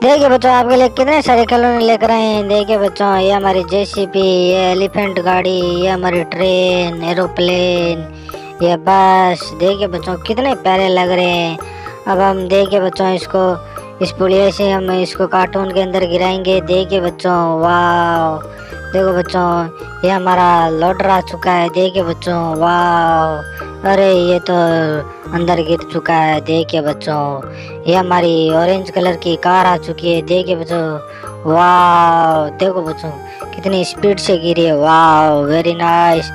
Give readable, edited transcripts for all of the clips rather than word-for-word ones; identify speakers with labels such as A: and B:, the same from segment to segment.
A: देखिए बच्चों, आपके लिए कितने सारे खिलौने लेकर आए हैं। देखिए बच्चों, ये हमारी जेसीबी, ये एलिफेंट गाड़ी, ये हमारी ट्रेन, एरोप्लेन, ये बस। देखिए बच्चों, कितने प्यारे लग रहे हैं। अब हम देखिए बच्चों, इस पुलिया से हम इसको कार्टून के अंदर गिराएंगे। देखिए बच्चों, वाह। देखो बच्चों, ये हमारा लोडर आ चुका है। देखिए बच्चों, वाह। अरे ये तो अंदर गिर चुका है। देखिए बच्चों, ये हमारी ऑरेंज कलर की कार आ चुकी है। देखिए बच्चों, वाह। देखो बच्चों, कितनी स्पीड से गिरी है। वाह, वेरी नाइस।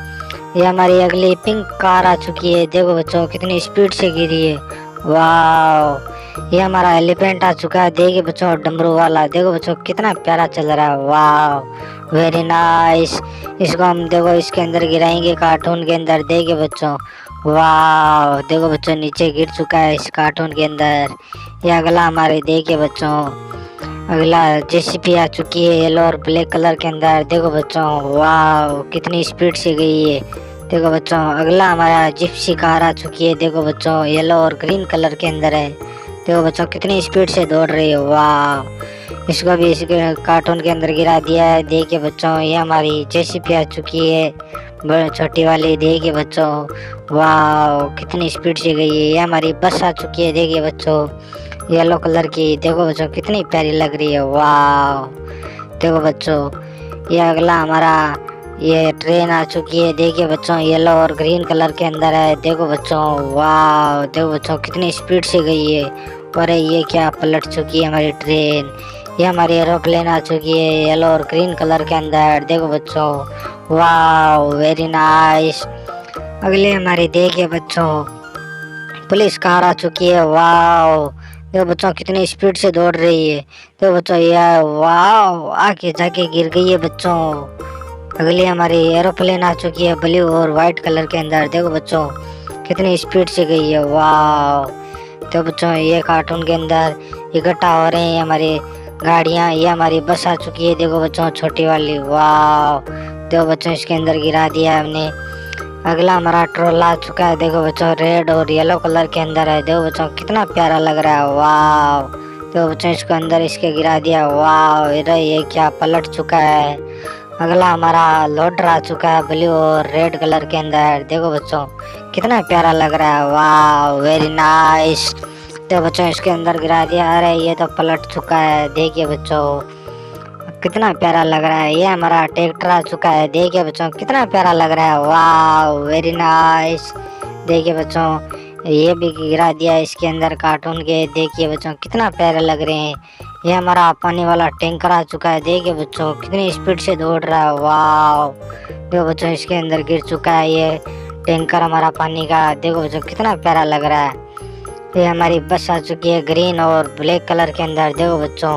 A: ये हमारी अगली पिंक कार आ चुकी है। देखो बच्चों, कितनी स्पीड से गिरी है। वाह, ये हमारा एलिफेंट आ चुका है। देखिए बच्चों, डमरू वाला। देखो बच्चों, कितना प्यारा चल रहा है। वाह, वेरी नाइस। इसको हम देखो इसके अंदर गिराएंगे, कार्टून के अंदर। देखिए बच्चों, वाह। देखो बच्चों, नीचे गिर चुका है इस कार्टून के अंदर। ये अगला हमारे देखिए बच्चों, अगला जेसीबी आ चुकी है येलो और ब्लैक कलर के अंदर। देखो बच्चों, वाह, कितनी स्पीड से गई है। देखो बच्चों, अगला हमारा जिप्सी कार आ चुकी है। देखो बच्चों, येलो और ग्रीन कलर के अंदर है। देखो बच्चों, कितनी स्पीड से दौड़ रही है। वाह, इसको भी इसके कार्टून के अंदर गिरा दिया है। देखिए बच्चों, ये हमारी जेसीबी आ चुकी है बड़ी छोटी वाली। देखिए बच्चों, वाह, कितनी स्पीड से गई है। ये हमारी बस आ चुकी है। देखिए बच्चों, येलो कलर की। देखो बच्चों, कितनी प्यारी लग रही है। वाह। देखो बच्चों, ये अगला हमारा ये ट्रेन आ चुकी है। देखिए बच्चों, येलो और ग्रीन कलर के अंदर है। देखो बच्चों, वाह। देखो बच्चों, कितनी स्पीड से गई है। और ये क्या पलट चुकी है हमारी ट्रेन। ये हमारी एरोप्लेन आ चुकी है येलो और ग्रीन कलर के अंदर। देखो बच्चों, वाह, वेरी नाइस। अगले हमारी देखिए बच्चों, पुलिस कार आ चुकी है। वाह, देखो बच्चों, कितनी स्पीड से दौड़ रही है। देखो बच्चों, ये वाह, आके जाके गिर गई है बच्चों। अगली हमारी एरोप्लेन आ चुकी है ब्लू और व्हाइट कलर के अंदर। देखो बच्चों, कितनी स्पीड से गई है। वाह। तो बच्चों, ये कार्टून के अंदर इकट्ठा हो रहे हैं हमारी गाड़ियाँ। ये हमारी बस आ चुकी है। देखो बच्चों, छोटी वाली। वाह। देखो बच्चों, इसके अंदर गिरा दिया है हमने। अगला हमारा ट्रोला आ चुका है। देखो बच्चों, रेड और येलो कलर के अंदर है। देखो बच्चों, कितना प्यारा लग रहा है। वाह। देखो बच्चों, इसको अंदर इसके गिरा दिया। वाह, ये क्या पलट चुका है। अगला हमारा लोडर आ चुका है ब्लू और रेड कलर के अंदर। देखो बच्चों, कितना प्यारा लग रहा है। वाह, वेरी नाइस। तो बच्चों, इसके अंदर गिरा दिया। अरे ये तो पलट चुका है। देखिए बच्चों, कितना प्यारा लग रहा है। ये हमारा ट्रैक्टर आ चुका है। देखिए बच्चों, कितना प्यारा लग रहा है। वाह, वेरी नाइस। देखिए बच्चों, ये भी गिरा दिया इसके अंदर कार्टून के। देखिए बच्चों, कितना प्यारे लग रहे हैं। ये हमारा पानी वाला टैंकर आ चुका है। देखिए बच्चों, कितनी स्पीड से दौड़ रहा है। वाह। देखो बच्चों, इसके अंदर गिर चुका है ये टैंकर हमारा पानी का। देखो बच्चों, कितना प्यारा लग रहा है। ये हमारी बस आ चुकी है ग्रीन और ब्लैक कलर के अंदर। देखो बच्चों,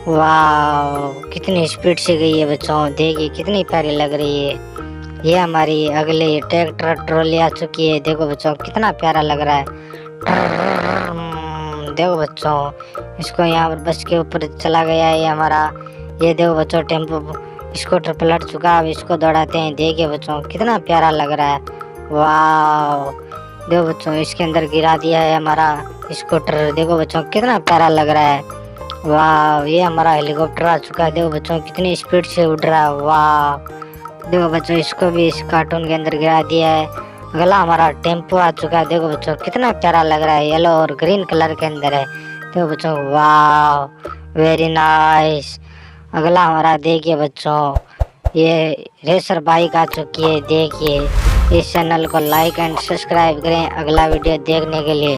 A: वाह, कितनी स्पीड से गई है बच्चों। देखिए, कितनी प्यारी लग रही है। ये हमारी अगली ट्रैक्टर ट्रॉली आ चुकी है। देखो बच्चों, कितना प्यारा लग रहा है। देखो बच्चों, इसको यहाँ पर बस के ऊपर चला गया है ये हमारा। ये देखो बच्चों, टेम्पो स्कूटर पलट चुका है। अब इसको दौड़ाते हैं। देखिए बच्चों, कितना प्यारा लग रहा है। वाह। देखो बच्चों, इसके अंदर गिरा दिया है हमारा स्कूटर। देखो बच्चों, कितना प्यारा लग रहा है। वाह, ये हमारा हेलीकॉप्टर आ चुका है। देखो बच्चों, कितनी स्पीड से उड़ रहा है। वाह। देखो बच्चों, इसको भी इस कार्टून के अंदर गिरा दिया है। अगला हमारा टेम्पो आ चुका है। देखो बच्चों, कितना प्यारा लग रहा है। येलो और ग्रीन कलर के अंदर है। देखो बच्चों, वाह, वेरी नाइस। अगला हमारा देखिए बच्चों, ये रेसर बाइक आ चुकी है। देखिए, इस चैनल को लाइक एंड सब्सक्राइब करें अगला वीडियो देखने के लिए।